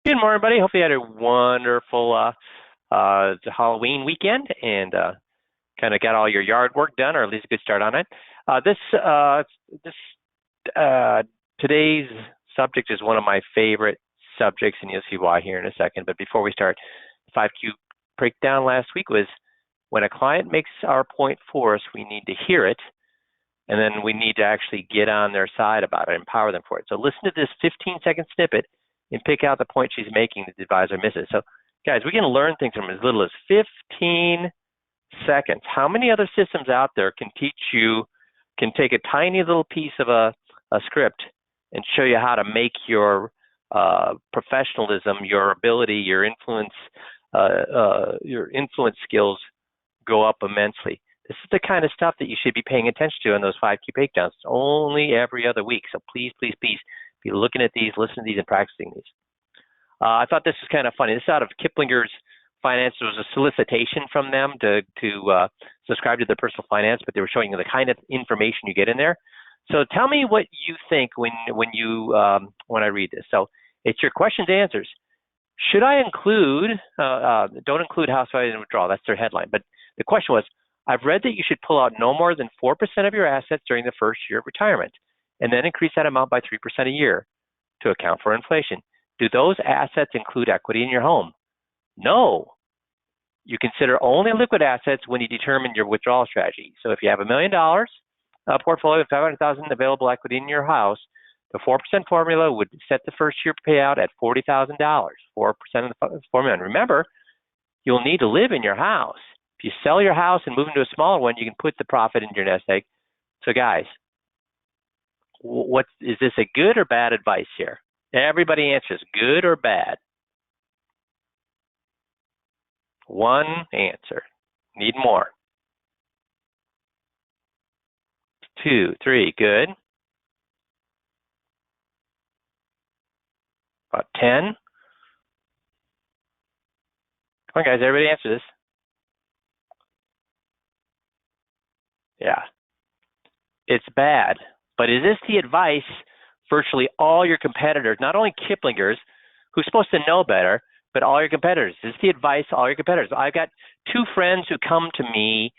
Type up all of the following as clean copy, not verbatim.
Good morning, everybody. Hope you had a wonderful Halloween weekend and kind of got all your yard work done, or at least a good start on it. Today's subject is one of my favorite subjects, and you'll see why here in a second. But before we start, the 5Q breakdown last week was when a client makes our point for us, we need to hear it, and then we need to actually get on their side about it, empower them for it. So listen to this 15-second snippet and pick out the point she's making that the advisor misses. So guys, we can learn things from as little as 15 seconds. How many other systems out there can teach you, can take a tiny little piece of a script and show you how to make your professionalism, your ability, your influence skills go up immensely? This is the kind of stuff that you should be paying attention to in those 5Q breakdowns. It's only every other week. So please, please, please be looking at these, listening to these, and practicing these. I thought this was kind of funny. This is out of Kiplinger's Finance. There was a solicitation from them to subscribe to their personal finance, but they were showing you the kind of information you get in there. So tell me what you think when I read this. So it's your questions and answers. Should I include, don't include house value and withdrawal, that's their headline. But the question was, I've read that you should pull out no more than 4% of your assets during the first year of retirement, and then increase that amount by 3% a year to account for inflation. Do those assets include equity in your home? No. You consider only liquid assets when you determine your withdrawal strategy. So if you have $1 million portfolio with $500,000 available equity in your house, the 4% formula would set the first year payout at $40,000, 4% of the formula. And remember, you'll need to live in your house. If you sell your house and move into a smaller one, you can put the profit into your nest egg. So guys, is this a good or bad advice here? Everybody answers, good or bad? One answer. Need more. 2, 3, good. About 10. Come on, guys, everybody answer this. Yeah. It's bad. But is this the advice virtually all your competitors, not only Kiplinger's, who's supposed to know better, but all your competitors? Is this the advice all your competitors? I've got 2 friends who come to me,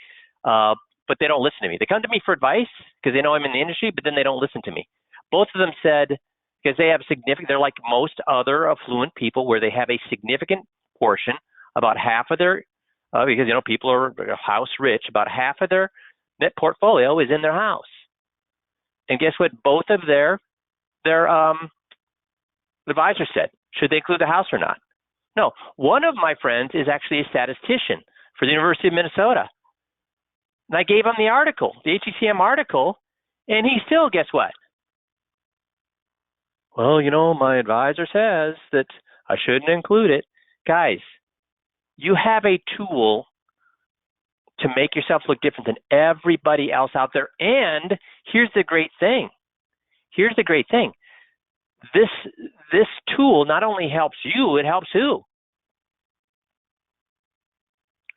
but they don't listen to me. They come to me for advice because they know I'm in the industry, but then they don't listen to me. Both of them said, because they have they're like most other affluent people where they have a significant portion, about half of their, because, people are house rich, about half of their net portfolio is in their house. And guess what? Both of their advisors said, should they include the house or not? No. One of my friends is actually a statistician for the University of Minnesota. And I gave him the article, the HECM article, and he still, guess what? Well, my advisor says that I shouldn't include it. Guys, you have a tool to make yourself look different than everybody else out there. And here's the great thing. This tool not only helps you, it helps who?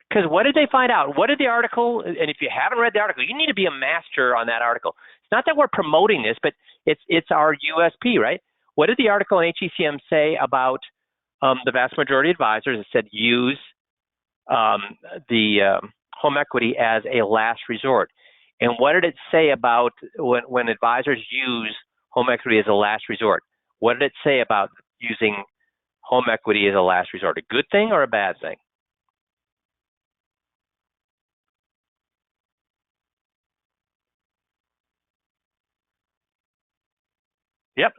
Because what did they find out? What did the article, and if you haven't read the article, you need to be a master on that article. It's not that we're promoting this, but it's our USP, right? What did the article in HECM say about the vast majority of advisors? It said use the home equity as a last resort. And what did it say about when advisors use home equity as a last resort? What did it say about using home equity as a last resort? A good thing or a bad thing? Yep,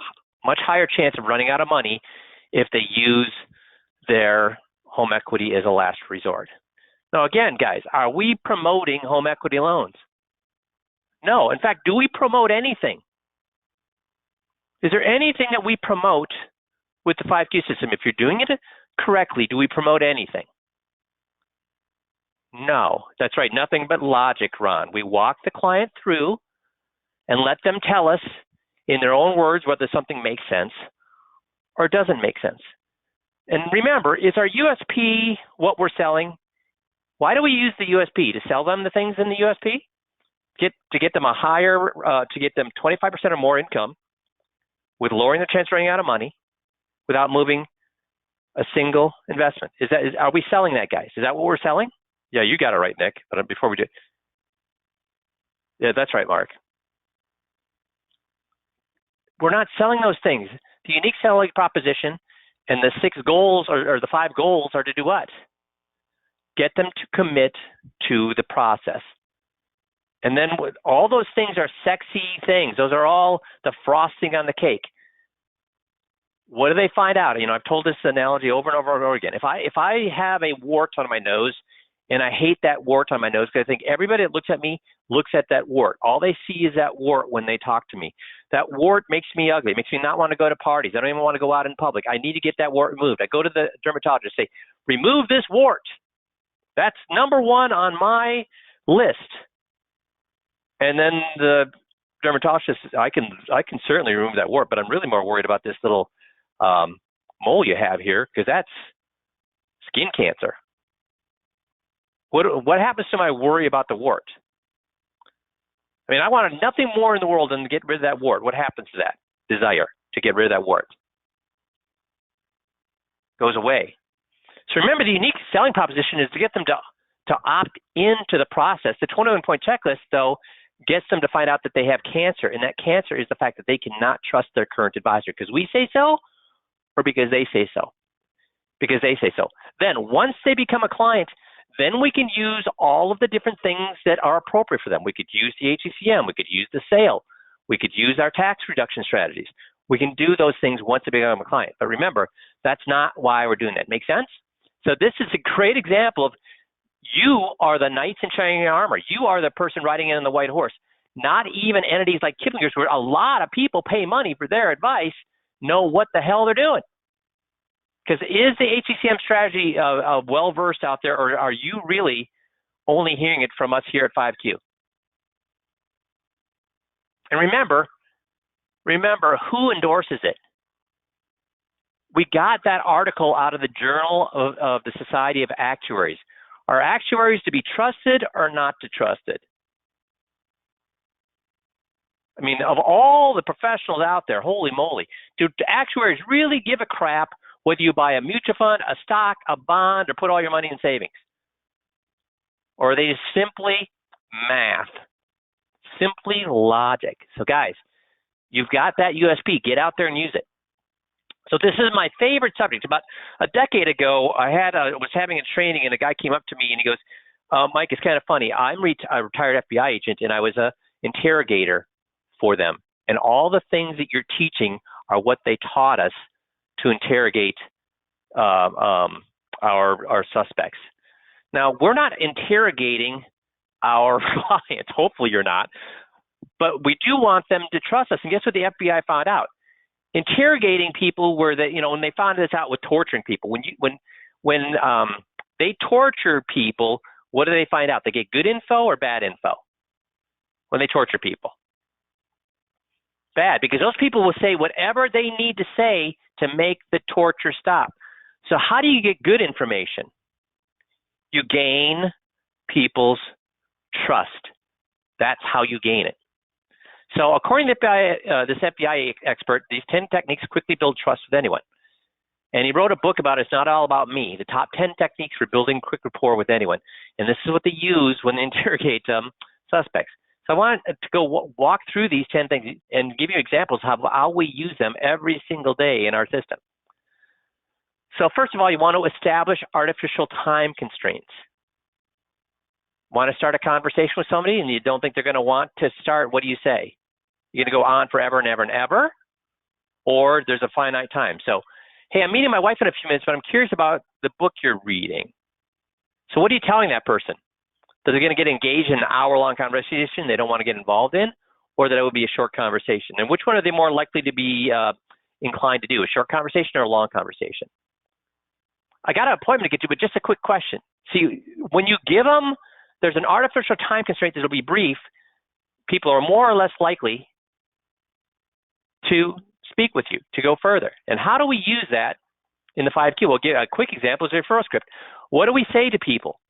much higher chance of running out of money if they use their home equity as a last resort. Now, again, guys, are we promoting home equity loans? No. In fact, do we promote anything? Is there anything that we promote with the 5Q system? If you're doing it correctly, do we promote anything? No. That's right. Nothing but logic, Ron. We walk the client through and let them tell us in their own words whether something makes sense or doesn't make sense. And remember, is our USP what we're selling? Why do we use the USP? To sell them the things in the USP? To get them a higher, to get them 25% or more income with lowering the chance of running out of money without moving A single investment. Are we selling that, guys? Is that what we're selling? Yeah, you got it right, Nick. But before we do, yeah, that's right, Mark. We're not selling those things. The unique selling proposition and the 6 goals or the 5 goals are to do what? Get them to commit to the process. And then all those things are sexy things. Those are all the frosting on the cake. What do they find out? You know, I've told this analogy over and over and over again. If I have a wart on my nose, and I hate that wart on my nose because I think everybody that looks at me looks at that wart. All they see is that wart when they talk to me. That wart makes me ugly. It makes me not want to go to parties. I don't even want to go out in public. I need to get that wart removed. I go to the dermatologist and say, remove this wart. That's number 1 on my list. And then the dermatologist says, I can certainly remove that wart, but I'm really more worried about this little mole you have here because that's skin cancer. What happens to my worry about the wart? I mean, I wanted nothing more in the world than to get rid of that wart. What happens to that desire to get rid of that wart? Goes away. So remember, the unique selling proposition is to get them to opt into the process. The 21-point checklist, though, gets them to find out that they have cancer, and that cancer is the fact that they cannot trust their current advisor because we say so or because they say so. Because they say so. Then once they become a client, then we can use all of the different things that are appropriate for them. We could use the HECM. We could use the sale. We could use our tax reduction strategies. We can do those things once they become a client. But remember, that's not why we're doing that. Make sense? So this is a great example of you are the knights in shining armor. You are the person riding in on the white horse. Not even entities like Kiplinger's, where a lot of people pay money for their advice, know what the hell they're doing. Because is the HECM strategy well-versed out there, or are you really only hearing it from us here at 5Q? And remember who endorses it. We got that article out of the Journal of the Society of Actuaries. Are actuaries to be trusted or not to trusted? I mean, of all the professionals out there, holy moly, do actuaries really give a crap whether you buy a mutual fund, a stock, a bond, or put all your money in savings? Or are they just simply math, simply logic? So guys, you've got that USP. Get out there and use it. So this is my favorite subject. About a decade ago, I was having a training, and a guy came up to me, and he goes, Mike, it's kind of funny. I'm a retired FBI agent, and I was a interrogator for them. And all the things that you're teaching are what they taught us to interrogate our suspects. Now, we're not interrogating our clients. Hopefully you're not. But we do want them to trust us. And guess what the FBI found out? Interrogating people when they found this out with torturing people. When they torture people, what do they find out? They get good info or bad info when they torture people? Bad, because those people will say whatever they need to say to make the torture stop. So how do you get good information? You gain people's trust. That's how you gain it. So according to this FBI expert, these 10 techniques quickly build trust with anyone. And he wrote a book about It's Not All About Me, the top 10 techniques for building quick rapport with anyone. And this is what they use when they interrogate suspects. So I wanted to go walk through these 10 things and give you examples of how we use them every single day in our system. So first of all, you want to establish artificial time constraints. Want to start a conversation with somebody and you don't think they're going to want to start, what do you say? You're going to go on forever and ever and ever? Or there's a finite time. So, hey, I'm meeting my wife in a few minutes, but I'm curious about the book you're reading. So what are you telling that person? That they're going to get engaged in an hour-long conversation they don't want to get involved in, or that it would be a short conversation? And which one are they more likely to be inclined to do, a short conversation or a long conversation? I got an appointment to get to, but just a quick question. See, when you give them, there's an artificial time constraint that will be brief, people are more or less likely to speak with you, to go further. And how do we use that in the 5Q? We'll give a quick example is the referral script. What do we say to people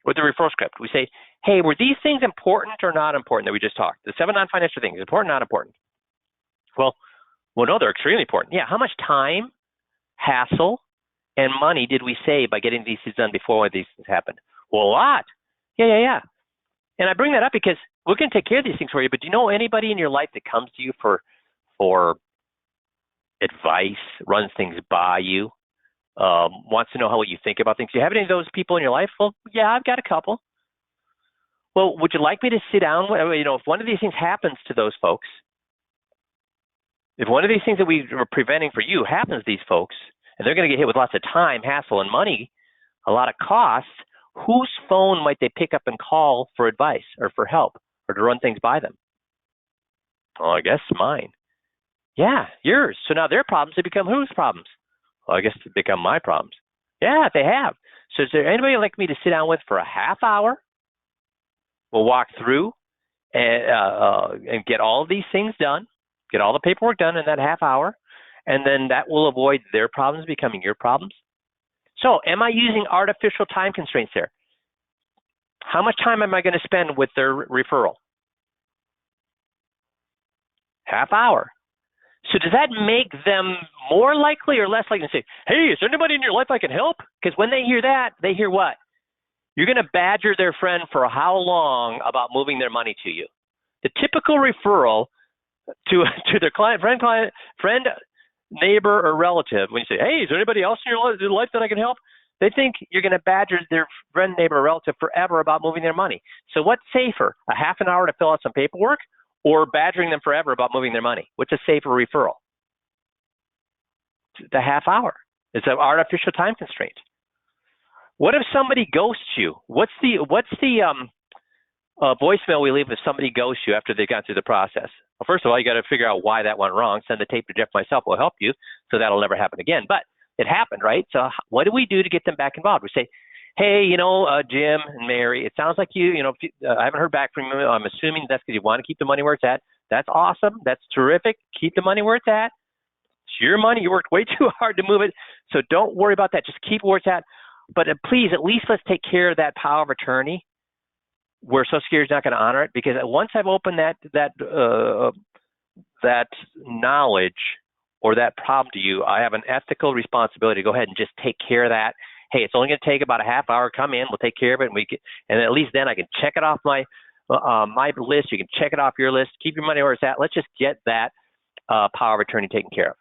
with the referral script? We say, hey, were these things important or not important that we just talked? The 7 non-financial things, important, not important? Well, no, they're extremely important. Yeah, how much time, hassle, and money did we save by getting these things done before one of these things happened? Well, a lot. Yeah. And I bring that up because we're going to take care of these things for you, but do you know anybody in your life that comes to you for advice, runs things by you, wants to know how you think about things? Do you have any of those people in your life? Well, yeah, I've got a couple. Well, would you like me to sit down? If one of these things happens to those folks, if one of these things that we were preventing for you happens to these folks, and they're going to get hit with lots of time, hassle, and money, a lot of costs, whose phone might they pick up and call for advice or for help or to run things by them? Well, I guess mine. Yeah, yours. So now their problems have become whose problems? Well, I guess they become my problems. Yeah, they have. So is there anybody like me to sit down with for a half hour? We'll walk through and get all of these things done, get all the paperwork done in that half hour, and then that will avoid their problems becoming your problems. So am I using artificial time constraints there? How much time am I going to spend with their referral? Half hour. So does that make them more likely or less likely to say, hey, is there anybody in your life I can help? Because when they hear that, they hear what? You're going to badger their friend for how long about moving their money to you? The typical referral to their friend, neighbor, or relative, when you say, hey, is there anybody else in your life that I can help? They think you're going to badger their friend, neighbor, or relative forever about moving their money. So what's safer, a half an hour to fill out some paperwork or badgering them forever about moving their money? What's a safer referral? The half hour. It's an artificial time constraint. What if somebody ghosts you? What's the voicemail we leave if somebody ghosts you after they've gone through the process? Well, first of all, you got to figure out why that went wrong. Send the tape to Jeff myself. Will help you, so that'll never happen again. But it happened, right? So what do we do to get them back involved? We say, hey, Jim and Mary, it sounds like I haven't heard back from you. I'm assuming that's because you want to keep the money where it's at. That's awesome. That's terrific. Keep the money where it's at. It's your money. You worked way too hard to move it. So don't worry about that. Just keep it where it's at. But please, at least let's take care of that power of attorney where Social Security is not going to honor it, because once I've opened that knowledge or that problem to you, I have an ethical responsibility to go ahead and just take care of that. Hey, it's only going to take about a half hour. Come in, we'll take care of it, and at least then I can check it off my list. You can check it off your list. Keep your money where it's at. Let's just get that power of attorney taken care of.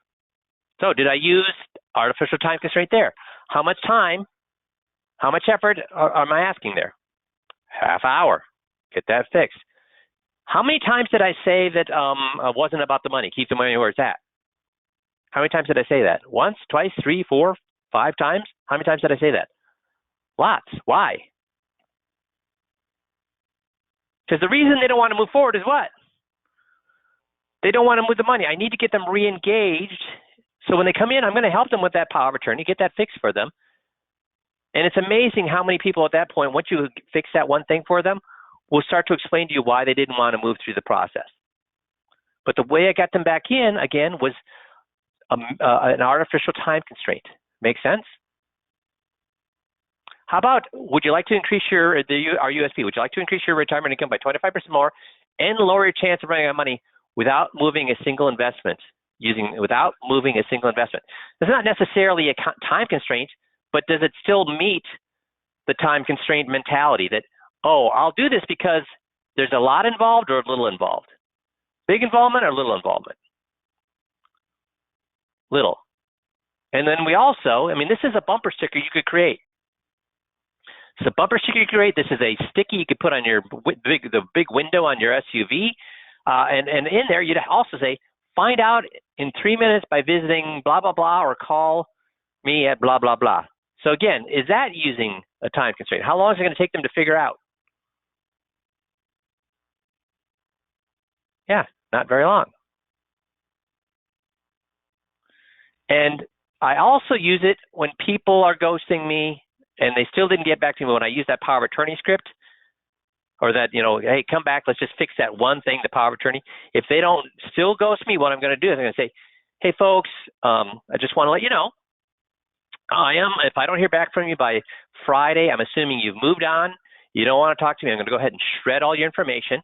So, did I use artificial time constraint there? How much time? How much effort am I asking there? Half hour. Get that fixed. How many times did I say that it wasn't about the money? Keep the money where it's at. How many times did I say that? Once, twice, 3, 4, 5 times? How many times did I say that? Lots. Why? Because the reason they don't want to move forward is what? They don't want to move the money. I need to get them re-engaged. So when they come in, I'm going to help them with that power of attorney, get that fixed for them. And it's amazing how many people at that point, once you fix that one thing for them, will start to explain to you why they didn't want to move through the process. But the way I got them back in, again, was an artificial time constraint. Make sense? How about, would you like to increase our USP? Would you like to increase your retirement income by 25% more and lower your chance of running out of money without moving a single investment? It's not necessarily a time constraint, but does it still meet the time constraint mentality that, oh, I'll do this because there's a lot involved or a little involved? Big involvement or little involvement? Little. And then we also, this is a bumper sticker you could create. It's a bumper sticker you create. This is a sticky you could put on the big window on your SUV. And in there, you'd also say, find out in 3 minutes by visiting blah, blah, blah, or call me at blah, blah, blah. So again, is that using a time constraint? How long is it going to take them to figure out? Yeah, not very long. And I also use it when people are ghosting me and they still didn't get back to me when I use that power of attorney script, or that, hey, come back, let's just fix that one thing, the power of attorney. If they don't still ghost me, what I'm going to do is I'm going to say, hey, folks, I just want to let you know, if I don't hear back from you by Friday, I'm assuming you've moved on, you don't want to talk to me, I'm going to go ahead and shred all your information.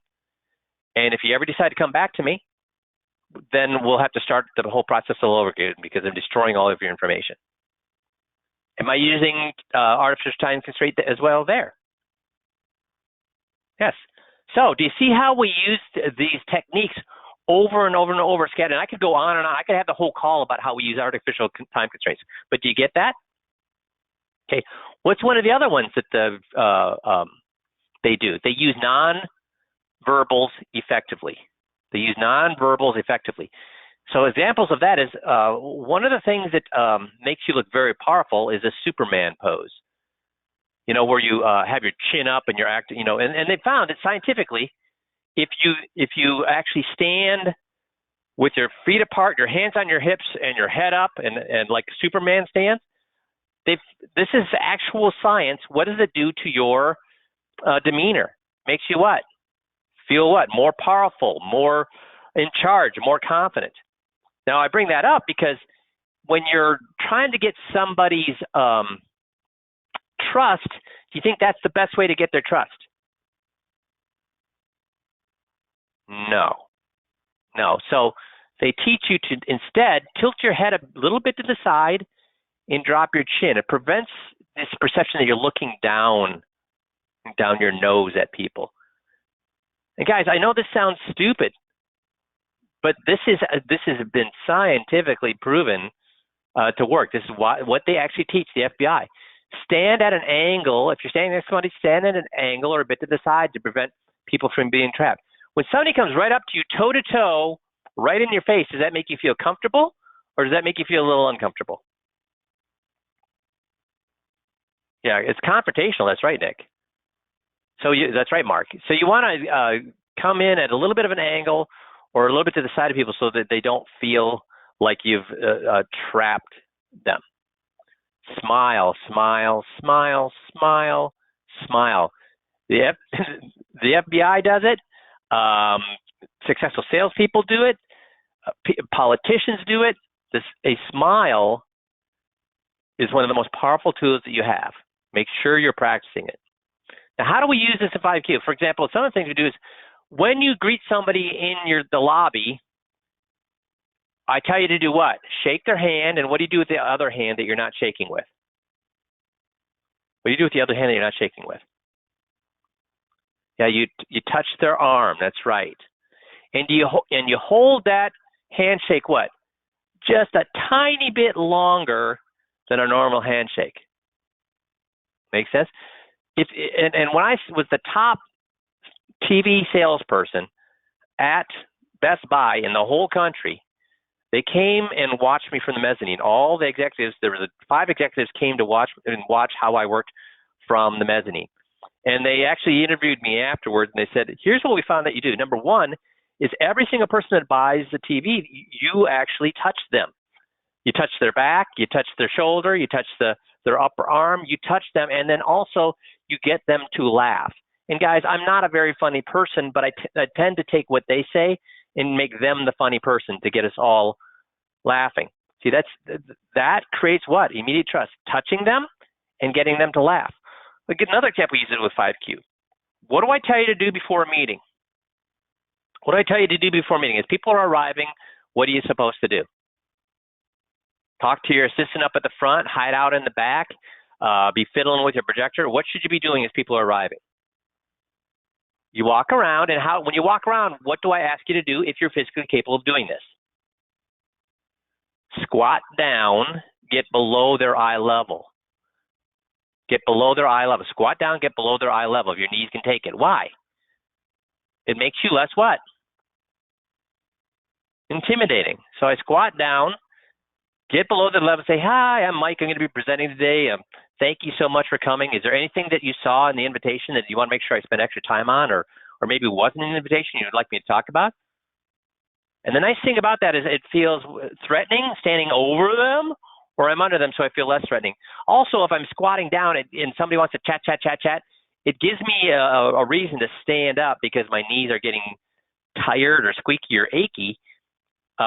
And if you ever decide to come back to me, then we'll have to start the whole process all over again because I'm destroying all of your information. Am I using artificial time constraint as well there? Yes. So do you see how we use these techniques over and over and over again? And I could go on and on. I could have the whole call about how we use artificial time constraints. But do you get that? Okay. What's one of the other ones that they do? They use non-verbals effectively. They use non-verbals effectively. So examples of that is one of the things that makes you look very powerful is a Superman pose. You know, where you have your chin up and you're acting, you know, and they found that scientifically, if you actually stand with your feet apart, your hands on your hips, and your head up, and like Superman stands, this is actual science. What does it do to your demeanor? Makes you what? Feel what? More powerful, more in charge, more confident. Now, I bring that up because when you're trying to get somebody's trust, do you think that's the best way to get their trust? No. So they teach you to instead tilt your head a little bit to the side and drop your chin. It prevents this perception that you're looking down your nose at people. And guys, I know this sounds stupid, but this has been scientifically proven to work. This is what they actually teach the FBI. Stand at an angle. If you're standing next to somebody, stand at an angle or a bit to the side to prevent people from being trapped. When somebody comes right up to you, toe to toe, right in your face, does that make you feel comfortable, or does that make you feel a little uncomfortable? Yeah, it's confrontational. That's right, Nick. So that's right, Mark. So you want to come in at a little bit of an angle or a little bit to the side of people so that they don't feel like you've trapped them. Smile, smile, smile, smile, smile. The FBI does it. Successful salespeople do it. Politicians do it. A smile is one of the most powerful tools that you have. Make sure you're practicing it. Now, how do we use this in 5Q? For example, some of the things we do is when you greet somebody in the lobby, I tell you to do what? Shake their hand, and what do you do with the other hand that you're not shaking with? What do you do with the other hand that you're not shaking with? Yeah, you touch their arm. That's right. And you hold that handshake what? Just a tiny bit longer than a normal handshake. Make sense? And when I was the top TV salesperson at Best Buy in the whole country, they came and watched me from the mezzanine. All the executives, there were 5 executives came to watch how I worked from the mezzanine. And they actually interviewed me afterwards, and they said, here's what we found that you do. Number one is every single person that buys the TV, you actually touch them. You touch their back, you touch their shoulder, you touch their upper arm, you touch them, and then also you get them to laugh. And guys, I'm not a very funny person, but I tend to take what they say and make them the funny person to get us all laughing. See, that creates what? Immediate trust. Touching them and getting them to laugh. Look at another example we use it with 5Q. What do I tell you to do before a meeting? What do I tell you to do before a meeting? As people are arriving, what are you supposed to do? Talk to your assistant up at the front, hide out in the back, be fiddling with your projector. What should you be doing as people are arriving? You walk around, and when you walk around, what do I ask you to do if you're physically capable of doing this? Squat down, get below their eye level. Get below their eye level. Squat down, get below their eye level. If your knees can take it. Why? It makes you less what? Intimidating. So I squat down, get below the level, say, hi, I'm Mike. I'm going to be presenting today. Thank you so much for coming. Is there anything that you saw in the invitation that you want to make sure I spend extra time on, or maybe it wasn't an invitation you'd like me to talk about? And the nice thing about that is it feels threatening standing over them, or I'm under them, so I feel less threatening. Also, if I'm squatting down and somebody wants to chat, it gives me a reason to stand up because my knees are getting tired or squeaky or achy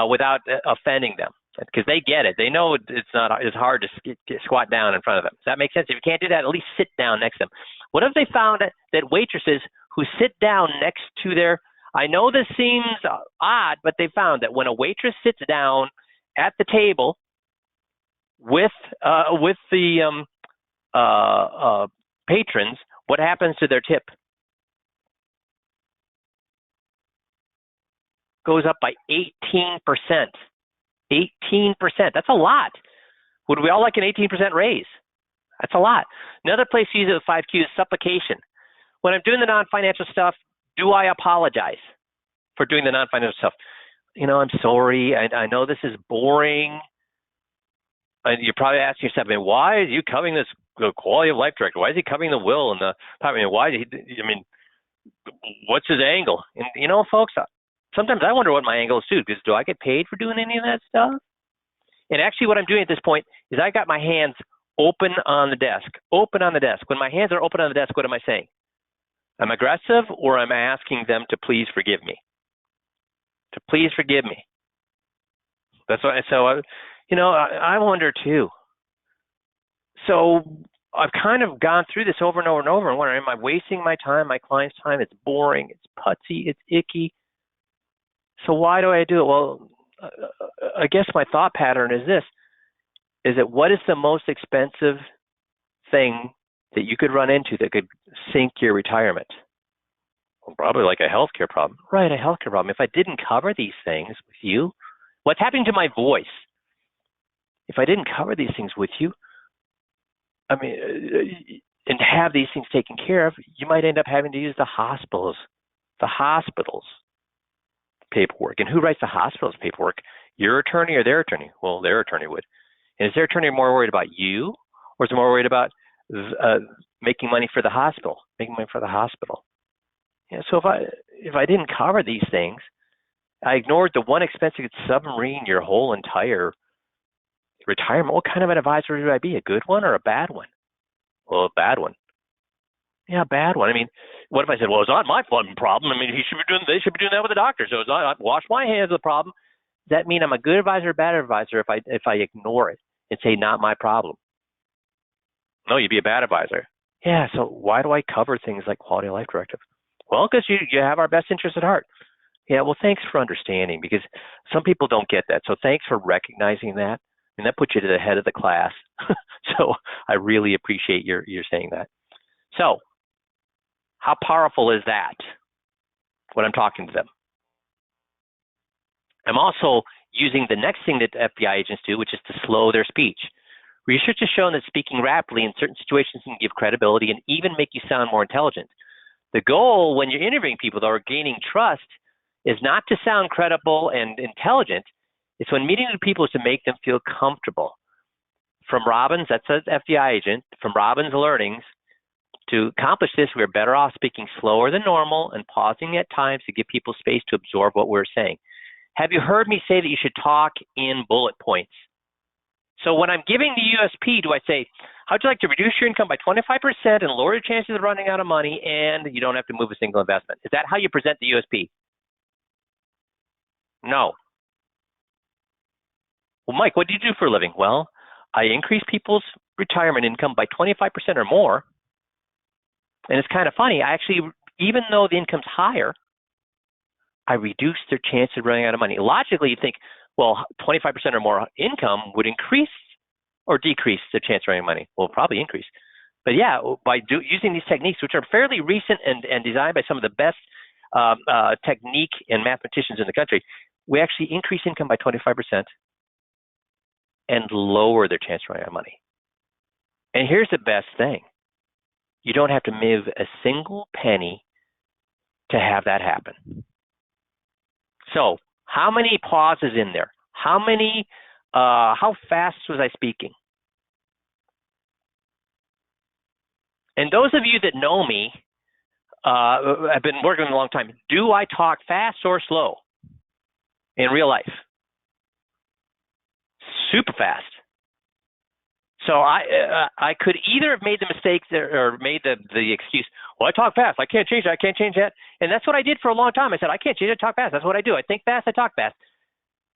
without offending them, because they get it. They know it's hard to squat down in front of them. Does that make sense? If you can't do that, at least sit down next to them. What have they found that waitresses who sit down next to their, I know this seems odd, but they found that when a waitress sits down at the table, with the patrons, what happens to their tip? Goes up by 18%. 18%. That's a lot. Would we all like an 18% raise? That's a lot. Another place to use it with 5Q is supplication. When I'm doing the non-financial stuff, do I apologize for doing the non-financial stuff? I'm sorry. I know this is boring. And you're probably asking yourself, why is you covering this quality of life director? Why is he covering the will and the? Why? What's his angle? And folks, sometimes I wonder what my angle is too. Because do I get paid for doing any of that stuff? And actually, what I'm doing at this point is I got my hands open on the desk. Open on the desk. When my hands are open on the desk, what am I saying? I'm aggressive, or I'm asking them to please forgive me. To please forgive me. That's why. So I wonder too. So I've kind of gone through this over and over and over and wondering, am I wasting my time, my client's time? It's boring, it's putsy, it's icky. So why do I do it? Well, I guess my thought pattern is this, is that what is the most expensive thing that you could run into that could sink your retirement? Well, probably like a healthcare problem. Right, a healthcare problem. If I didn't cover these things with you, what's happening to my voice? If I didn't cover these things with you, and have these things taken care of, you might end up having to use the hospital's paperwork. And who writes the hospital's paperwork? Your attorney or their attorney? Well, their attorney would. And is their attorney more worried about you, or is it more worried about making money for the hospital? Yeah. So if I didn't cover these things, I ignored the one expense that could submarine your whole entire retirement. What kind of an advisor would I be? A good one or a bad one? Well, a bad one. Yeah, a bad one. What if I said, well, it's not my problem. They should be doing that with the doctor. So I wash my hands of the problem. Does that mean I'm a good advisor or a bad advisor if I ignore it and say not my problem? No, you'd be a bad advisor. Yeah, so why do I cover things like quality of life directive? Well, because you have our best interest at heart. Yeah, well, thanks for understanding, because some people don't get that. So thanks for recognizing that. And that puts you to the head of the class. So I really appreciate your saying that. So how powerful is that when I'm talking to them? I'm also using the next thing that FBI agents do, which is to slow their speech. Research has shown that speaking rapidly in certain situations can give credibility and even make you sound more intelligent. The goal when you're interviewing people that are gaining trust is not to sound credible and intelligent. It's when meeting with people is to make them feel comfortable. From Robbins, that's an FBI agent, from Robbins' learnings, to accomplish this, we're better off speaking slower than normal and pausing at times to give people space to absorb what we're saying. Have you heard me say that you should talk in bullet points? So when I'm giving the USP, do I say, how'd you like to reduce your income by 25% and lower your chances of running out of money, and you don't have to move a single investment? Is that how you present the USP? No. Well, Mike, what do you do for a living? Well, I increase people's retirement income by 25% or more. And it's kind of funny. I actually, even though the income's higher, I reduce their chance of running out of money. Logically, you think, well, 25% or more income would increase or decrease the chance of running out of money. Well, probably increase. But yeah, by using these techniques, which are fairly recent and designed by some of the best technique and mathematicians in the country, we actually increase income by 25% and lower their chance of running out of money. And here's the best thing. You don't have to move a single penny to have that happen. So how many pauses in there? How fast was I speaking? And those of you that know me, have been working a long time, do I talk fast or slow in real life? Super fast. So I could either have made the mistake or made the excuse, well, I talk fast. I can't change that. And that's what I did for a long time. I said, I can't change it. I talk fast. That's what I do. I think fast. I talk fast.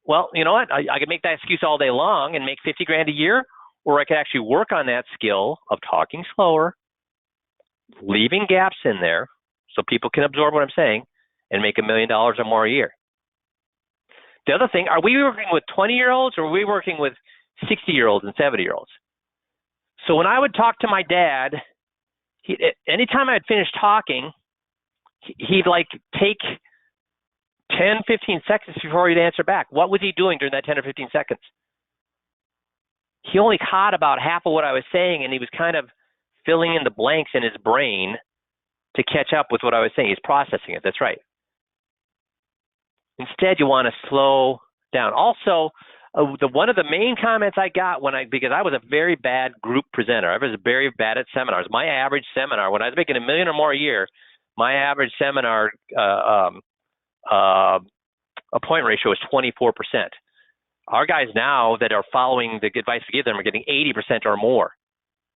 Well, you know what? I could make that excuse all day long and make $50,000 a year, or I could actually work on that skill of talking slower, leaving gaps in there so people can absorb what I'm saying, and make $1 million or more a year. The other thing, are we working with 20-year-olds or are we working with 60-year-olds and 70-year-olds. So when I would talk to my dad, anytime I'd finish talking, he'd like take 10, 15 seconds before he'd answer back. What was he doing during that 10 or 15 seconds? He only caught about half of what I was saying, and he was kind of filling in the blanks in his brain to catch up with what I was saying. He's processing it. That's right. Instead, you want to slow down. Also, one of the main comments I got because I was a very bad group presenter. I was very bad at seminars. My average seminar, when I was making $1 million or more a year, my average seminar appointment ratio was 24%. Our guys now that are following the advice we give them are getting 80% or more.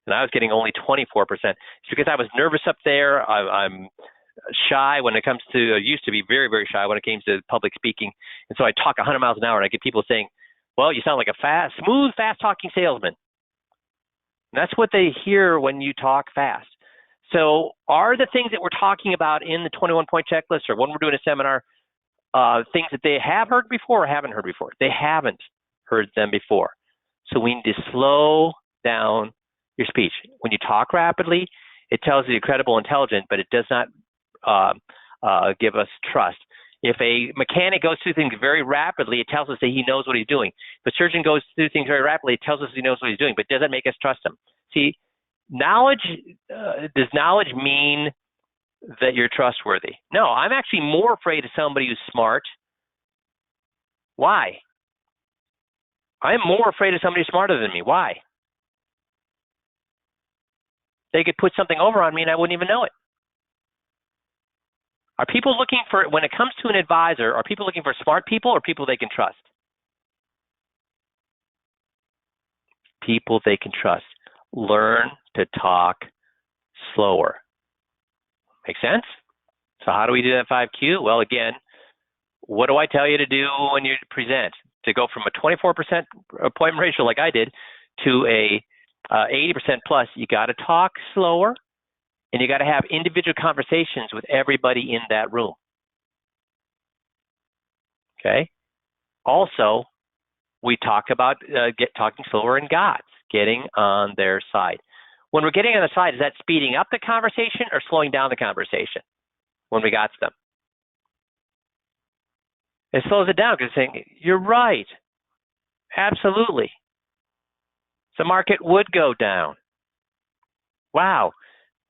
And I was getting only 24%. It's because I was nervous up there. I'm shy when it comes to, I used to be very, very shy when it came to public speaking. And so I talk 100 miles an hour and I get people saying, well, you sound like a smooth, fast-talking salesman. And that's what they hear when you talk fast. So are the things that we're talking about in the 21-point checklist or when we're doing a seminar, things that they have heard before or haven't heard before? They haven't heard them before. So we need to slow down your speech. When you talk rapidly, it tells you you're credible, intelligent, but it does not give us trust. If a mechanic goes through things very rapidly, it tells us that he knows what he's doing. If a surgeon goes through things very rapidly, it tells us he knows what he's doing, but doesn't make us trust him. See, does knowledge mean that you're trustworthy? No, I'm actually more afraid of somebody who's smart. Why? I'm more afraid of somebody smarter than me. Why? They could put something over on me and I wouldn't even know it. Are people looking for, when it comes to an advisor, are people looking for smart people or people they can trust? People they can trust. Learn to talk slower. Make sense? So how do we do that 5Q? Well, again, what do I tell you to do when you present? To go from a 24% appointment ratio like I did to a 80% plus, you got to talk slower and you got to have individual conversations with everybody in that room. Okay? Also, we talk about talking slower in GOTS, getting on their side. When we're getting on the side, is that speeding up the conversation or slowing down the conversation when we got to them? It slows it down because it's saying, you're right. Absolutely. The market would go down. Wow.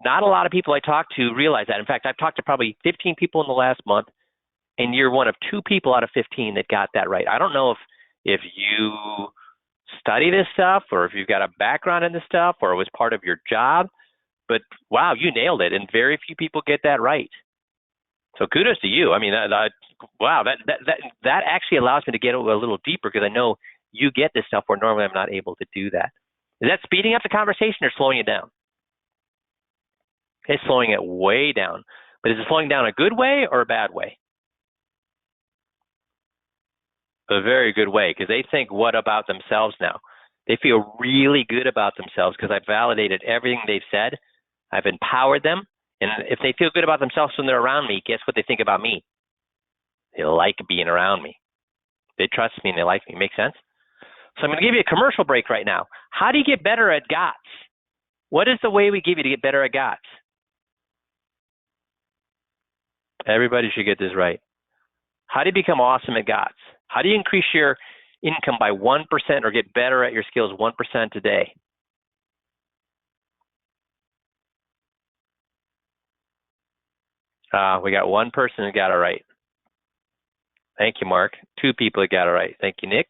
Not a lot of people I talk to realize that. In fact, I've talked to probably 15 people in the last month, and you're one of 2 people out of 15 that got that right. I don't know if you study this stuff or if you've got a background in this stuff or it was part of your job, but wow, you nailed it, and very few people get that right. So kudos to you. I mean, wow, that actually allows me to get a little deeper because I know you get this stuff where normally I'm not able to do that. Is that speeding up the conversation or slowing it down? It's slowing it way down. But is it slowing down a good way or a bad way? A very good way, because they think, what about themselves now? They feel really good about themselves because I've validated everything they've said. I've empowered them. And if they feel good about themselves when they're around me, guess what they think about me? They like being around me. They trust me and they like me. Make sense? So I'm going to give you a commercial break right now. How do you get better at GOTS? What is the way we give you to get better at GOTS? Everybody should get this right. How do you become awesome at GOTS? How do you increase your income by 1% or get better at your skills 1% a day? We got 1 person who got it right. Thank you, Mark. 2 people who got it right. Thank you, Nick.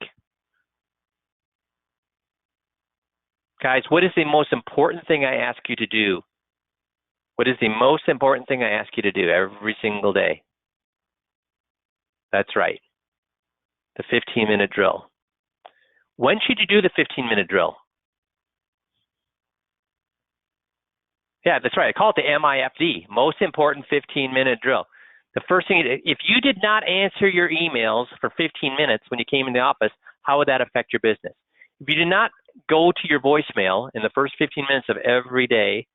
Guys, what is the most important thing I ask you to do? What is the most important thing I ask you to do every single day? That's right. The 15-minute drill. When should you do the 15-minute drill? Yeah, that's right. I call it the MIFD, most important 15-minute drill. The first thing, if you did not answer your emails for 15 minutes when you came in the office, how would that affect your business? If you did not go to your voicemail in the first 15 minutes of every day,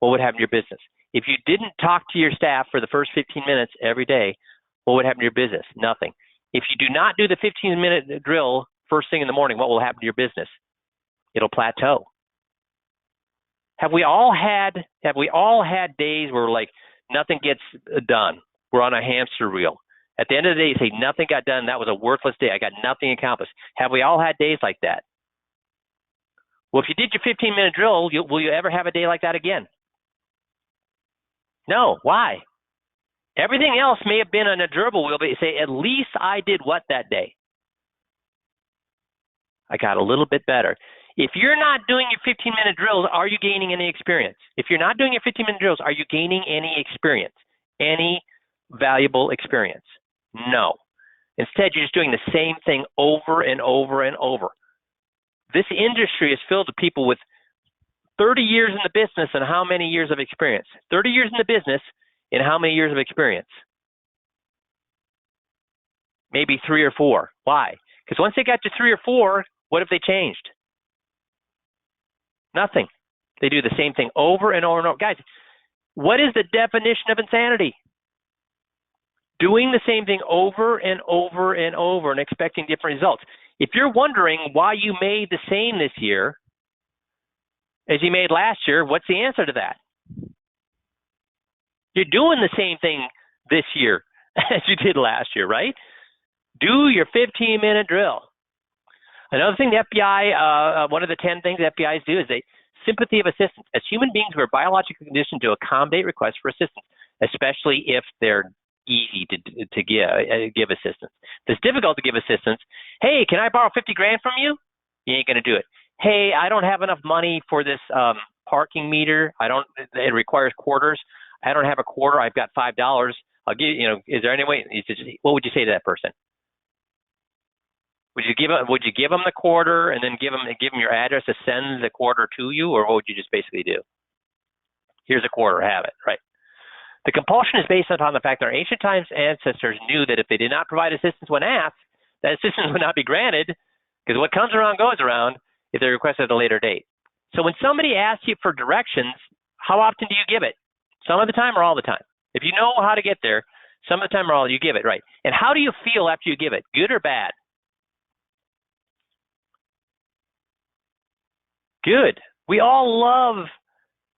what would happen to your business? If you didn't talk to your staff for the first 15 minutes every day, what would happen to your business? Nothing. If you do not do the 15-minute drill first thing in the morning, what will happen to your business? It'll plateau. Have we all had days where like nothing gets done? We're on a hamster wheel. At the end of the day, you say nothing got done. That was a worthless day. I got nothing accomplished. Have we all had days like that? Well, if you did your 15-minute drill, will you ever have a day like that again? No. Why? Everything else may have been on a durable wheel, but you say, at least I did what that day? I got a little bit better. If you're not doing your 15-minute drills, are you gaining any experience? If you're not doing your 15-minute drills, are you gaining any experience? Any valuable experience? No. Instead, you're just doing the same thing over and over and over. This industry is filled with people with 30 years in the business and how many years of experience? 30 years in the business and how many years of experience? Maybe 3 or 4. Why? Because once they got to 3 or 4, what have they changed? Nothing. They do the same thing over and over and over. Guys, what is the definition of insanity? Doing the same thing over and over and over and expecting different results. If you're wondering why you made the same this year as you made last year, what's the answer to that? You're doing the same thing this year as you did last year, right? Do your 15-minute drill. Another thing the FBI, one of the 10 things the FBI's do is sympathy of assistance. As human beings, we're biologically conditioned to accommodate requests for assistance, especially if they're easy to give assistance. If it's difficult to give assistance. Hey, can I borrow 50 grand from you? You ain't gonna do it. Hey, I don't have enough money for this parking meter. It requires quarters. I don't have a quarter. I've got $5. I'll give you. Is there any way? What would you say to that person? Would you give them the quarter and then give them your address to send the quarter to you, or what would you just basically do? Here's a quarter, have it, right? The compulsion is based upon the fact that our ancient times ancestors knew that if they did not provide assistance when asked, that assistance would not be granted, because what comes around goes around if they request at a later date. So when somebody asks you for directions, how often do you give it? Some of the time or all the time? If you know how to get there, some of the time or all, you give it, right? And how do you feel after you give it? Good or bad? Good. We all love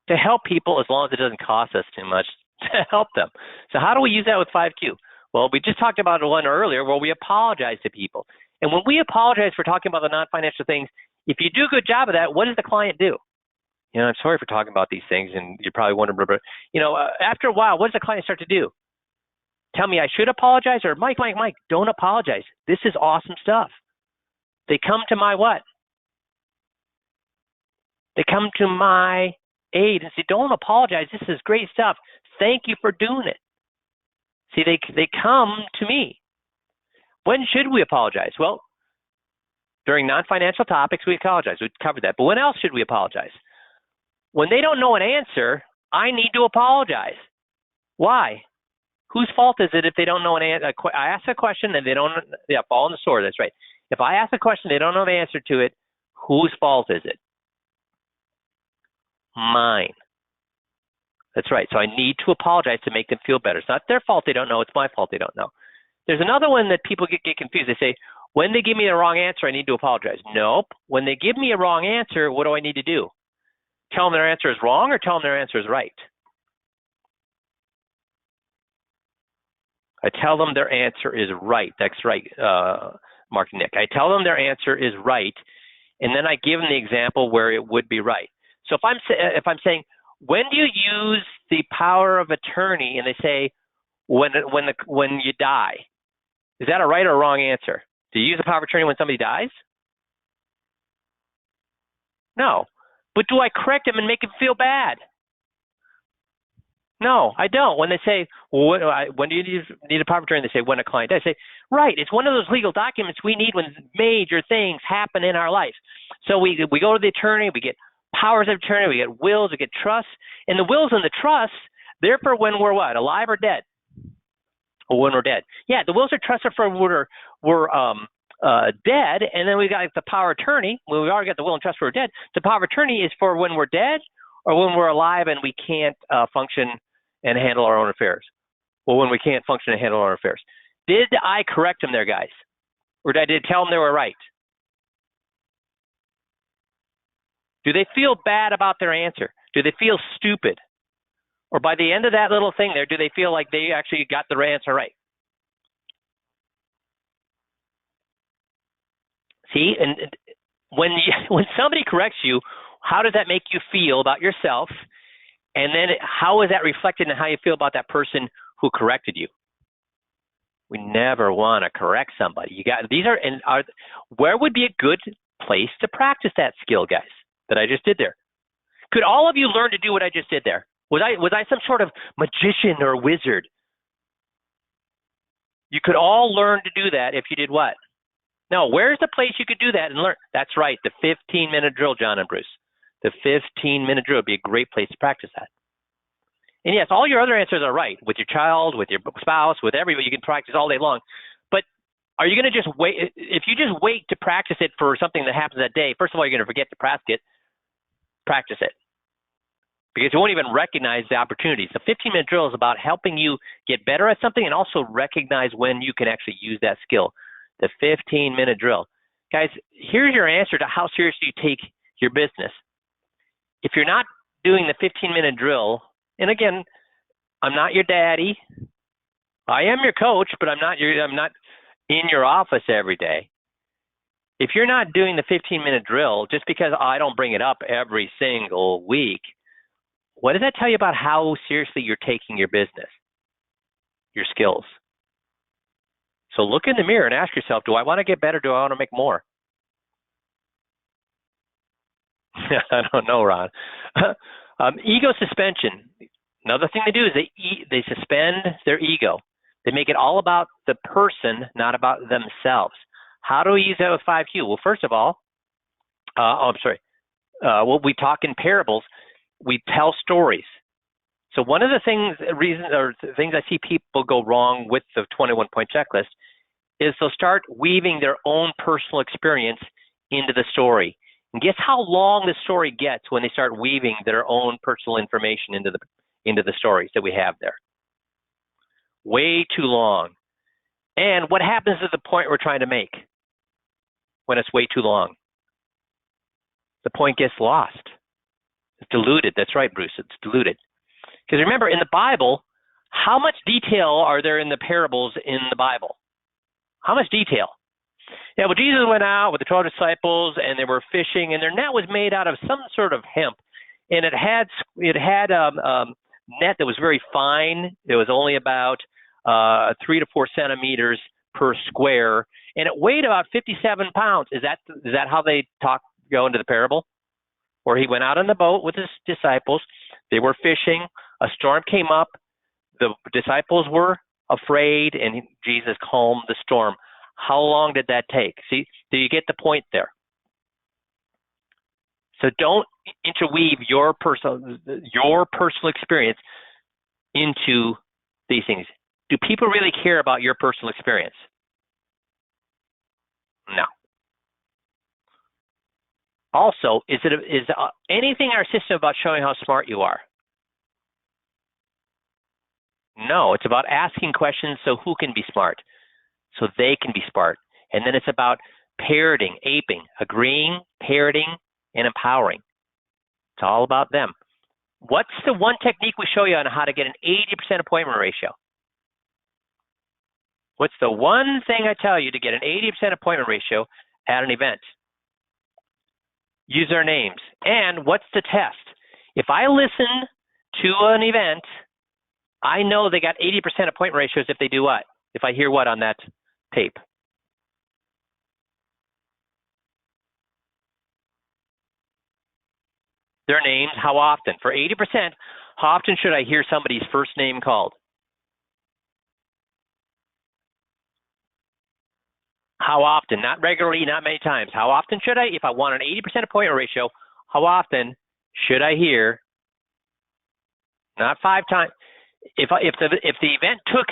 to help people as long as it doesn't cost us too much to help them. So how do we use that with 5Q? Well, we just talked about one earlier where we apologize to people. And when we apologize for talking about the non-financial things, if you do a good job of that, what does the client do? I'm sorry for talking about these things, and you're probably wondering, but after a while, what does the client start to do? Tell me I should apologize, or Mike, don't apologize. This is awesome stuff. They come to my what? They come to my aid and say, don't apologize. This is great stuff. Thank you for doing it. See, they come to me. When should we apologize? Well, during non-financial topics, we apologize. We covered that. But when else should we apologize? When they don't know an answer, I need to apologize. Why? Whose fault is it if they don't know an answer? I ask a question and they don't, fall on the sword. That's right. If I ask a question, they don't know the answer to it, whose fault is it? Mine. That's right. So I need to apologize to make them feel better. It's not their fault they don't know. It's my fault they don't know. There's another one that people get confused. They say, when they give me the wrong answer, I need to apologize. Nope. When they give me a wrong answer, what do I need to do? Tell them their answer is wrong or tell them their answer is right? I tell them their answer is right. That's right, Mark and Nick. I tell them their answer is right, and then I give them the example where it would be right. So if I'm saying, when do you use the power of attorney? And they say, when you die. Is that a right or a wrong answer? Do you use the power of attorney when somebody dies? No. But do I correct them and make them feel bad? No, I don't. When they say, when do you need a power of attorney? They say, when a client dies. I say, right, it's one of those legal documents we need when major things happen in our life. So we go to the attorney, we get powers of attorney, we get wills, we get trusts. And the wills and the trusts, they're for when we're what, alive or dead? Or when we're dead. Yeah, the wills or trusts are for when we're dead, and then we got the power of attorney. Well, we already got the will and trust for we're dead. The power of attorney is for when we're dead or when we're alive and we can't function and handle our own affairs. Well, when we can't function and handle our affairs. Did I correct them there, guys? Or did I tell them they were right? Do they feel bad about their answer? Do they feel stupid? Or by the end of that little thing there, do they feel like they actually got their answer right? See, and when somebody corrects you, how does that make you feel about yourself? And then how is that reflected in how you feel about that person who corrected you? We never want to correct somebody. Where would be a good place to practice that skill, guys, that I just did there? Could all of you learn to do what I just did there? Was I some sort of magician or wizard? You could all learn to do that if you did what? No, where's the place you could do that and learn? That's right, the 15-minute drill, John and Bruce. The 15-minute drill would be a great place to practice that. And yes, all your other answers are right. With your child, with your spouse, with everybody, you can practice all day long. But are you going to just wait? If you just wait to practice it for something that happens that day, first of all, you're going to forget to practice it. Because you won't even recognize the opportunities. The 15-minute drill is about helping you get better at something and also recognize when you can actually use that skill. The 15-minute drill. Guys, here's your answer to how seriously you take your business. If you're not doing the 15-minute drill, and again, I'm not your daddy. I am your coach, but I'm not in your office every day. If you're not doing the 15-minute drill, just because I don't bring it up every single week, what does that tell you about how seriously you're taking your business, your skills? So look in the mirror and ask yourself, do I want to get better? Do I want to make more? I don't know, Ron. Ego suspension. Another thing they do is they suspend their ego. They make it all about the person, not about themselves. How do we use that with 5Q? Well, first of all, we talk in parables. We tell stories. So one of the things I see people go wrong with the 21-point checklist is they'll start weaving their own personal experience into the story. And guess how long the story gets when they start weaving their own personal information into the stories that we have there? Way too long. And what happens to the point we're trying to make when it's way too long? The point gets lost. It's diluted. That's right, Bruce. It's diluted. Because remember, in the Bible, how much detail are there in the parables in the Bible? How much detail? Yeah, well, Jesus went out with the 12 disciples, and they were fishing, and their net was made out of some sort of hemp, and it had a net that was very fine. It was only about 3 to 4 centimeters per square, and it weighed about 57 pounds. Is that how they go into the parable? Where he went out on the boat with his disciples. They were fishing. A storm came up. The disciples were afraid, and Jesus calmed the storm. How long did that take? See, do you get the point there? So don't interweave your personal experience into these things. Do people really care about your personal experience? No. Also, is anything in our system about showing how smart you are? No, it's about asking questions so who can be smart, so they can be smart. And then it's about parroting, aping, agreeing, parroting, and empowering. It's all about them. What's the one technique we show you on how to get an 80% appointment ratio? What's the one thing I tell you to get an 80% appointment ratio at an event? Use their names. And what's the test? If I listen to an event, I know they got 80% appointment ratios if they do what? If I hear what on that tape? Their names, how often? For 80%, how often should I hear somebody's first name called? How often? Not regularly, not many times. How often should I, if I want an 80% appointment ratio, how often should I hear? Not 5 times. If the event took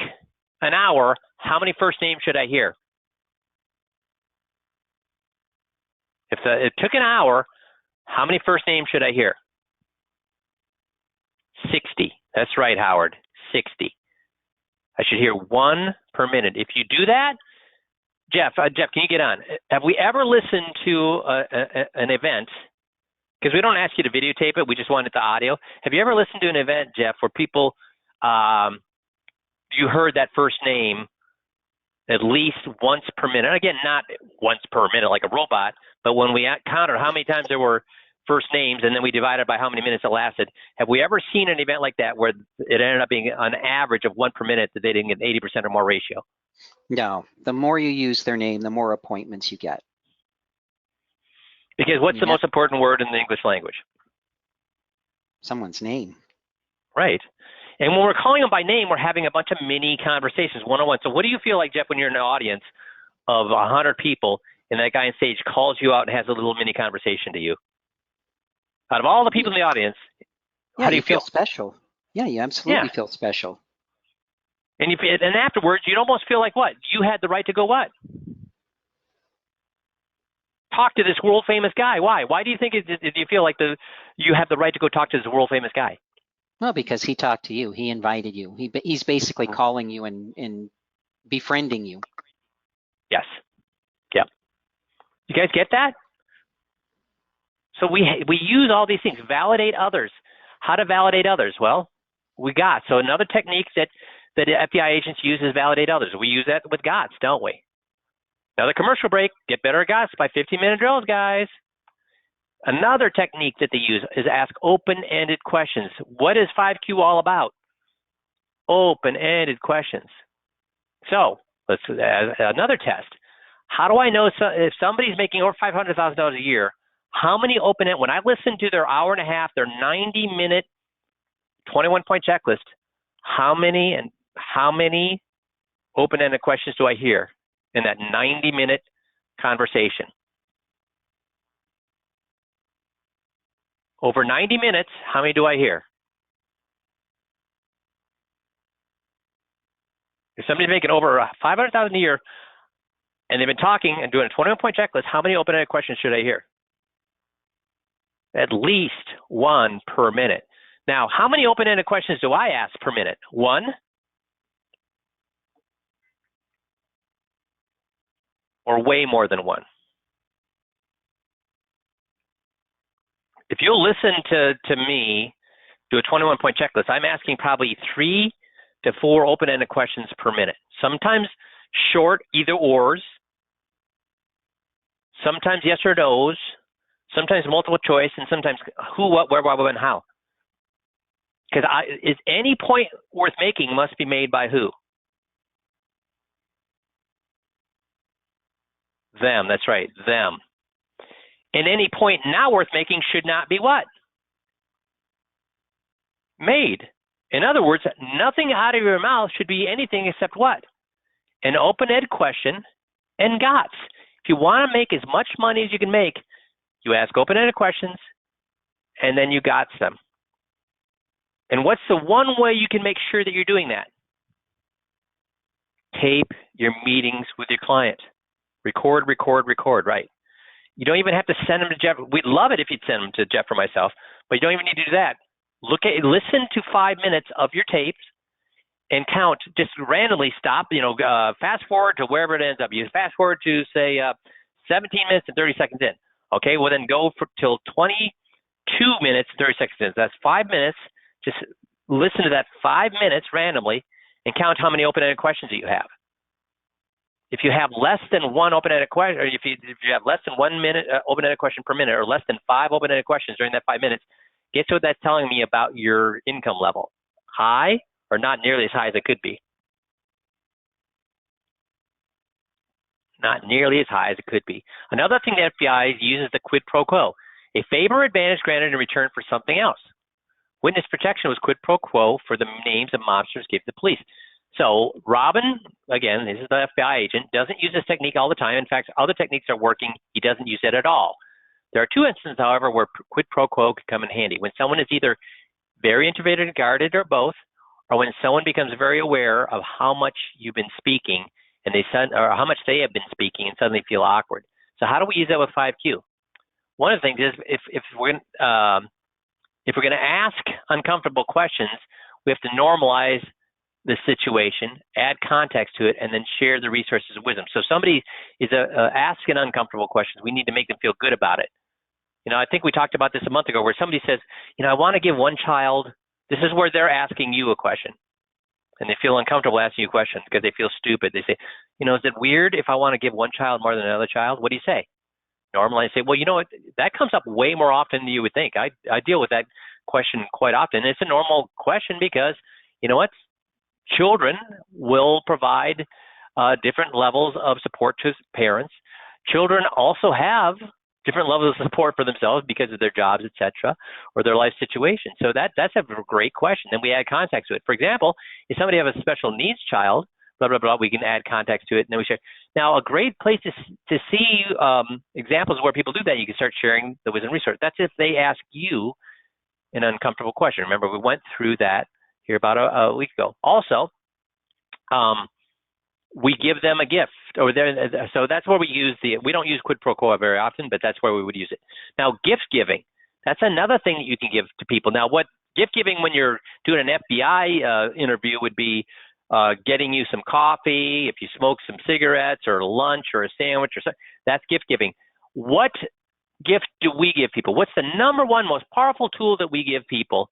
an hour, how many first names should I hear? If it took an hour, how many first names should I hear? 60. That's right, Howard. 60. I should hear 1 per minute. If you do that, Jeff, can you get on? Have we ever listened to an event because we don't ask you to videotape it, we just wanted the audio. Have you ever listened to an event, Jeff, where people, you heard that first name at least once per minute? Again, not once per minute like a robot, but when we counted how many times there were first names and then we divided by how many minutes it lasted. Have we ever seen an event like that where it ended up being an average of 1 per minute that they didn't get 80% or more ratio? No, the more you use their name, the more appointments you get. Because what's the most important word in the English language? Someone's name. Right. And when we're calling them by name, we're having a bunch of mini conversations, one-on-one. So what do you feel like, Jeff, when you're in an audience of 100 people and that guy on stage calls you out and has a little mini conversation to you? Out of all the people in the audience, how do you feel? Special. Yeah, you absolutely feel special. And afterwards, you'd almost feel like what? You had the right to go what? Talk to this world famous guy. Why? Why do you think you feel like you have the right to go talk to this world famous guy? Well, because he talked to you. He invited you. He's basically calling you and befriending you. Yes. Yep. You guys get that? So we use all these things. Validate others. How to validate others? Well, so another technique that FBI agents use is validate others. We use that with GOTS, don't we? Another commercial break. Get better at GOTS by 15-minute drills, guys. Another technique that they use is ask open-ended questions. What is 5Q all about? Open-ended questions. So let's another test. How do I know if somebody's making over $500,000 a year? How many open-ended? When I listen to their hour and a half, their 90-minute, 21-point checklist, how many open-ended questions do I hear in that 90-minute conversation? Over 90 minutes, how many do I hear? If somebody's making over $500,000 a year and they've been talking and doing a 21-point checklist, how many open-ended questions should I hear? At least one per minute. Now, how many open-ended questions do I ask per minute? One? Or way more than one? If you'll listen to me do a 21-point checklist, I'm asking probably 3 to 4 open-ended questions per minute. Sometimes short either-ors, sometimes yes or no's, sometimes multiple choice, and sometimes who, what, where, why, when, how. Because is any point worth making must be made by who? Them, that's right, them. And any point not worth making should not be what? Made. In other words, nothing out of your mouth should be anything except what? An open-ended question and GOTS. If you want to make as much money as you can make, you ask open-ended questions and then you GOTS them. And what's the one way you can make sure that you're doing that? Tape your meetings with your client. Record, right? You don't even have to send them to Jeff. We'd love it if you'd send them to Jeff or myself, but you don't even need to do that. Listen to 5 minutes of your tapes and count. Just randomly stop. Fast forward to wherever it ends up. You fast forward to say 17 minutes and 30 seconds in. Okay, well then go till 22 minutes and 30 seconds in. That's 5 minutes. Just listen to that 5 minutes randomly and count how many open-ended questions that you have. If you have less than one open-ended question, or if you have less than 1 minute open-ended question per minute, or less than 5 open-ended questions during that 5 minutes, guess what that's telling me about your income level? High or not nearly as high as it could be? Not nearly as high as it could be. Another thing the FBI uses the quid pro quo, a favor or advantage granted in return for something else. Witness protection was quid pro quo for the names of mobsters gave the police. So Robin, again, this is the FBI agent, doesn't use this technique all the time. In fact, other techniques are working. He doesn't use it at all. There are 2 instances, however, where quid pro quo can come in handy. When someone is either very introverted and guarded or both, or when someone becomes very aware of how much you've been speaking and or how much they have been speaking and suddenly feel awkward. So how do we use that with 5Q? One of the things is if we're going to ask uncomfortable questions, we have to normalize the situation, add context to it, and then share the resources of wisdom. So if somebody is asking uncomfortable questions, we need to make them feel good about it. I think we talked about this a month ago where somebody says, I want to give one child, this is where they're asking you a question. And they feel uncomfortable asking you questions because they feel stupid. They say, is it weird if I want to give one child more than another child? What do you say? Normally I say, well, you know what? That comes up way more often than you would think. I deal with that question quite often. It's a normal question because, children will provide different levels of support to parents. Children also have different levels of support for themselves because of their jobs, etc., or their life situation. So that's a great question. Then we add context to it. For example, if somebody has a special needs child, blah, blah, blah, we can add context to it, and then we share. Now, a great place to see examples where people do that, you can start sharing the wisdom resource. That's if they ask you an uncomfortable question. Remember, we went through that here about a week ago. Also, we give them a gift, so that's where we don't use quid pro quo very often, but that's where we would use it. Now, gift giving, that's another thing that you can give to people. Now, what gift giving when you're doing an FBI interview would be getting you some coffee, if you smoke some cigarettes or lunch or a sandwich or something, that's gift giving. What gift do we give people? What's the number one most powerful tool that we give people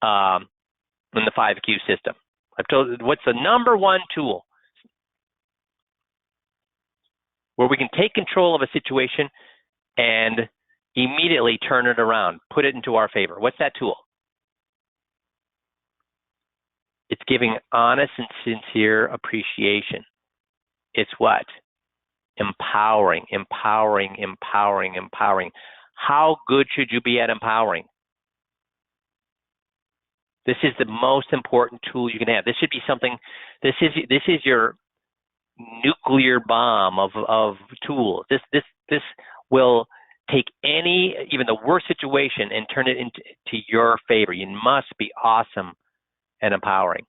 in the 5Q system? I've told you, what's the number one tool where we can take control of a situation and immediately turn it around, put it into our favor? What's that tool? It's giving honest and sincere appreciation. It's what? Empowering, empowering, empowering, empowering. How good should you be at empowering? This is the most important tool you can have. This should be something, this is your nuclear bomb of tools. This will take even the worst situation and turn it into your favor. You must be awesome and empowering.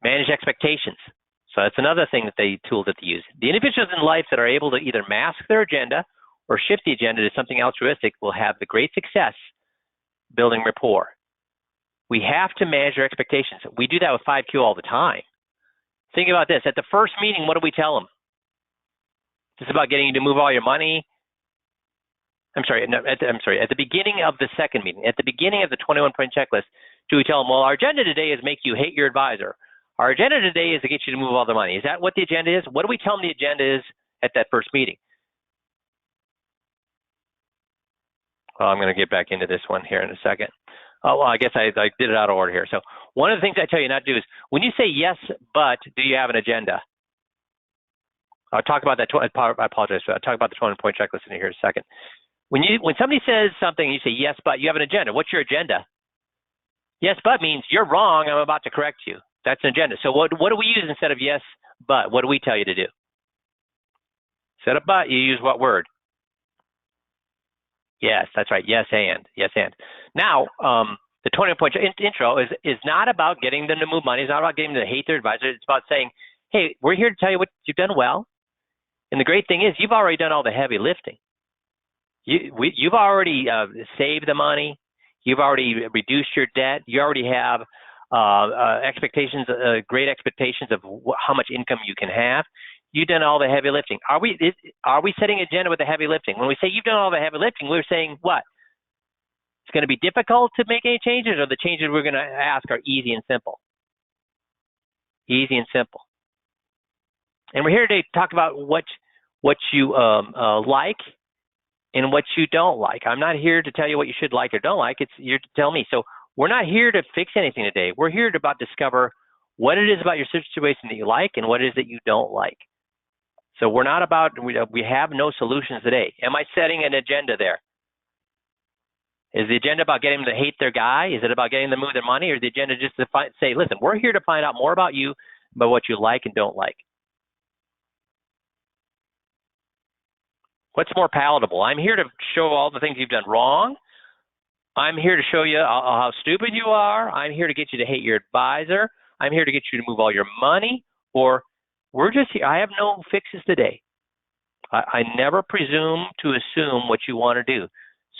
Manage expectations. So that's another tool that they use. The individuals in life that are able to either mask their agenda or shift the agenda to something altruistic will have the great success building rapport. We have to manage our expectations. We do that with 5Q all the time. Think about this. At the first meeting, what do we tell them? It's about getting you to move all your money. At the beginning of the second meeting, at the beginning of the 21-point checklist, do we tell them, well, our agenda today is make you hate your advisor. Our agenda today is to get you to move all the money. Is that what the agenda is? What do we tell them the agenda is at that first meeting? Well, I'm going to get back into this one here in a second. Oh, well, I guess I did it out of order here. So one of the things I tell you not to do is when you say yes, but do you have an agenda? I'll talk about that. I apologize for that. I'll talk about the 20-point checklist in here in a second. When somebody says something and you say yes, but you have an agenda. What's your agenda? Yes, but means you're wrong. I'm about to correct you. That's an agenda. So what do we use instead of yes, but? What do we tell you to do? Instead of but, you use what word? Yes, that's right. Yes, and. Yes, and. Now, the 20-point intro is not about getting them to move money. It's not about getting them to hate their advisor. It's about saying, hey, we're here to tell you what you've done well. And the great thing is you've already done all the heavy lifting. You've already saved the money. You've already reduced your debt. You already have great expectations of how much income you can have. You've done all the heavy lifting. Are we setting an agenda with the heavy lifting? When we say you've done all the heavy lifting, we're saying what? It's going to be difficult to make any changes, or the changes we're going to ask are easy and simple? Easy and simple. And we're here today to talk about what you like and what you don't like. I'm not here to tell you what you should like or don't like. You're to tell me. So we're not here to fix anything today. We're here to discover what it is about your situation that you like and what it is that you don't like. So we're not we have no solutions today. Am I setting an agenda there? Is the agenda about getting them to hate their guy? Is it about getting them to move their money? Or is the agenda just to say, listen, we're here to find out more about you, about what you like and don't like? What's more palatable? I'm here to show all the things you've done wrong. I'm here to show you how stupid you are. I'm here to get you to hate your advisor. I'm here to get you to move all your money. Or we're just here. I have no fixes today. I never presume to assume what you want to do.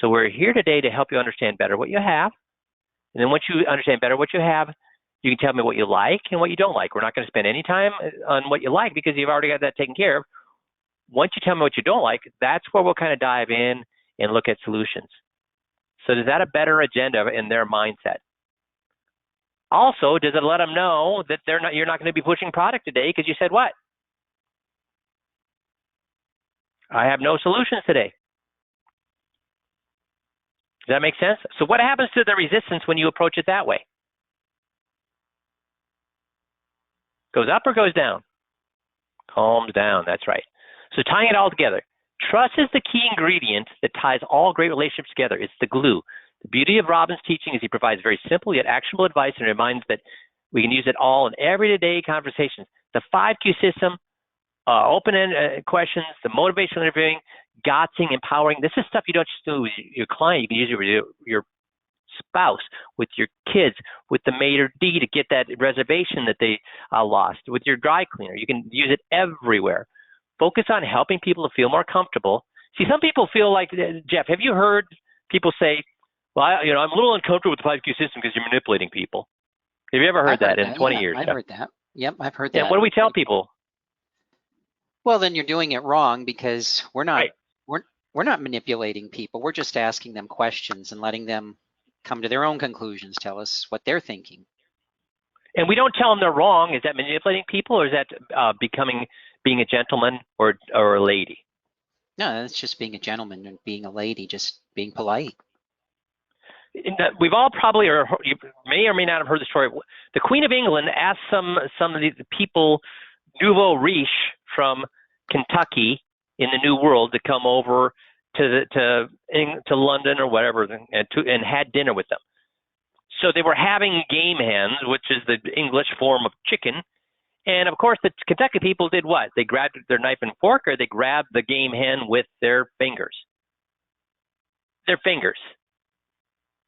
So we're here today to help you understand better what you have. And then once you understand better what you have, you can tell me what you like and what you don't like. We're not going to spend any time on what you like because you've already got that taken care of. once you tell me what you don't like, that's where we'll kind of dive in and look at solutions. So is that a better agenda in their mindset? Also, does it let them know that you're not going to be pushing product today because you said what? I have no solutions today. Does that make sense? So what happens to the resistance when you approach it that way? Goes up or goes down? Calms down, that's right. So tying it all together. Trust is the key ingredient that ties all great relationships together. It's the glue. The beauty of Robin's teaching is he provides very simple yet actionable advice and reminds that we can use it all in everyday conversations. The 5Q system, open-ended questions, the motivational interviewing, gotzing, empowering. This is stuff you don't just do with your client. You can use it with your spouse, with your kids, with the maitre d' to get that reservation that they lost, with your dry cleaner. You can use it everywhere. Focus on helping people to feel more comfortable. See, some people feel like, Jeff, have you heard people say, well, I'm a little uncomfortable with the 5Q system because you're manipulating people. Have you ever heard that in 20 years? I've heard that. Yep, I've heard that. And what do we tell people? Well, then you're doing it wrong because we're not Right. we're not manipulating people. We're just asking them questions and letting them come to their own conclusions, tell us what they're thinking. And we don't tell them they're wrong. Is that manipulating people, or is that being a gentleman or a lady? No, that's just being a gentleman and being a lady, just being polite. We've all probably, or you may or may not have heard the story. The Queen of England asked some of the people, nouveau riche from Kentucky in the New World, to come over to London or whatever, and had dinner with them. So they were having game hens, which is the English form of chicken. And of course, the Kentucky people did what? They grabbed their knife and fork, or they grabbed the game hen with their fingers. Their fingers.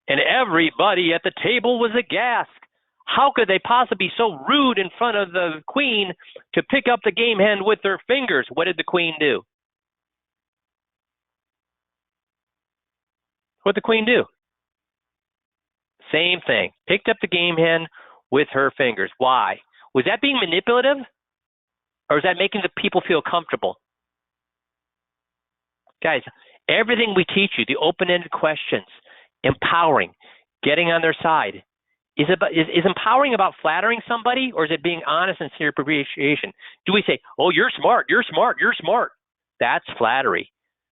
And everybody at the table was aghast. How could they possibly be so rude in front of the queen to pick up the game hen with their fingers? What did the queen do? What did the queen do? Same thing. Picked up the game hen with her fingers. Why? Was that being manipulative? Or was that making the people feel comfortable? Guys, everything we teach you, the open-ended questions, empowering, getting on their side, is empowering about flattering somebody, or is it being honest and sincere appreciation? Do we say, oh, you're smart, you're smart, you're smart? That's flattery.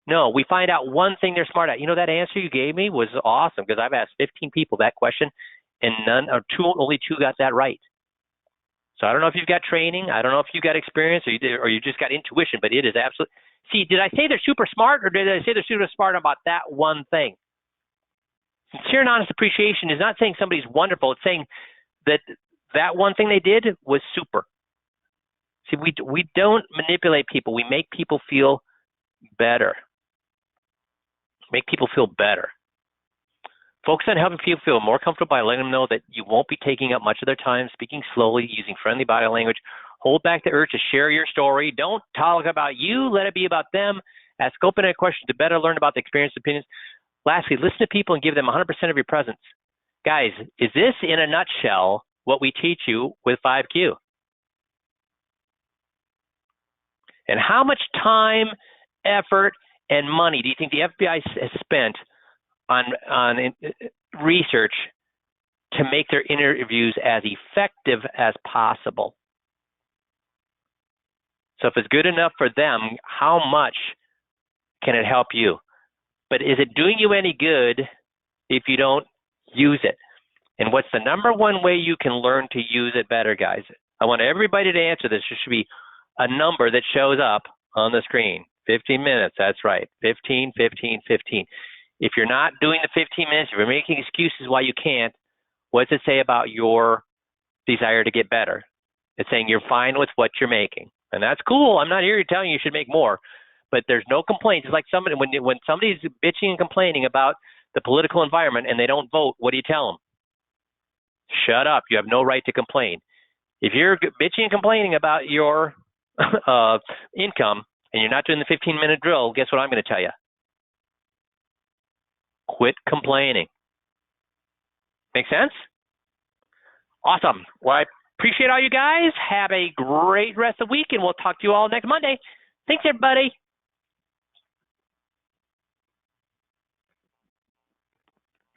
No, we find out one thing they're smart at. You know, that answer you gave me was awesome, because I've asked 15 people that question, and only two got that right. So I don't know if you've got training, I don't know if you've got experience, or you just got intuition, but it is absolute. See, did I say they're super smart, or did I say they're super smart about that one thing? Sincere and honest appreciation is not saying somebody's wonderful. It's saying that one thing they did was super. See, we don't manipulate people. We make people feel better. Make people feel better. Focus on helping people feel more comfortable by letting them know that you won't be taking up much of their time, speaking slowly, using friendly body language. Hold back the urge to share your story. Don't talk about you. Let it be about them. Ask open-ended questions to better learn about the experience and opinions. Lastly, listen to people and give them 100% of your presence. Guys, is this in a nutshell what we teach you with 5Q? And how much time, effort, and money do you think the FBI has spent on research to make their interviews as effective as possible? So if it's good enough for them, how much can it help you? But is it doing you any good if you don't use it? And what's the number one way you can learn to use it better, guys? I want everybody to answer this. There should be a number that shows up on the screen. 15 minutes, that's right. 15, 15, 15. If you're not doing the 15 minutes, if you're making excuses why you can't, what does it say about your desire to get better? It's saying you're fine with what you're making. And that's cool. I'm not here telling you should make more. But there's no complaints. It's like somebody when somebody's bitching and complaining about the political environment and they don't vote, what do you tell them? Shut up. You have no right to complain. If you're bitching and complaining about your income and you're not doing the 15-minute drill, guess what I'm going to tell you? Quit complaining. Make sense? Awesome. Well, I appreciate all you guys. Have a great rest of the week, and we'll talk to you all next Monday. Thanks, everybody.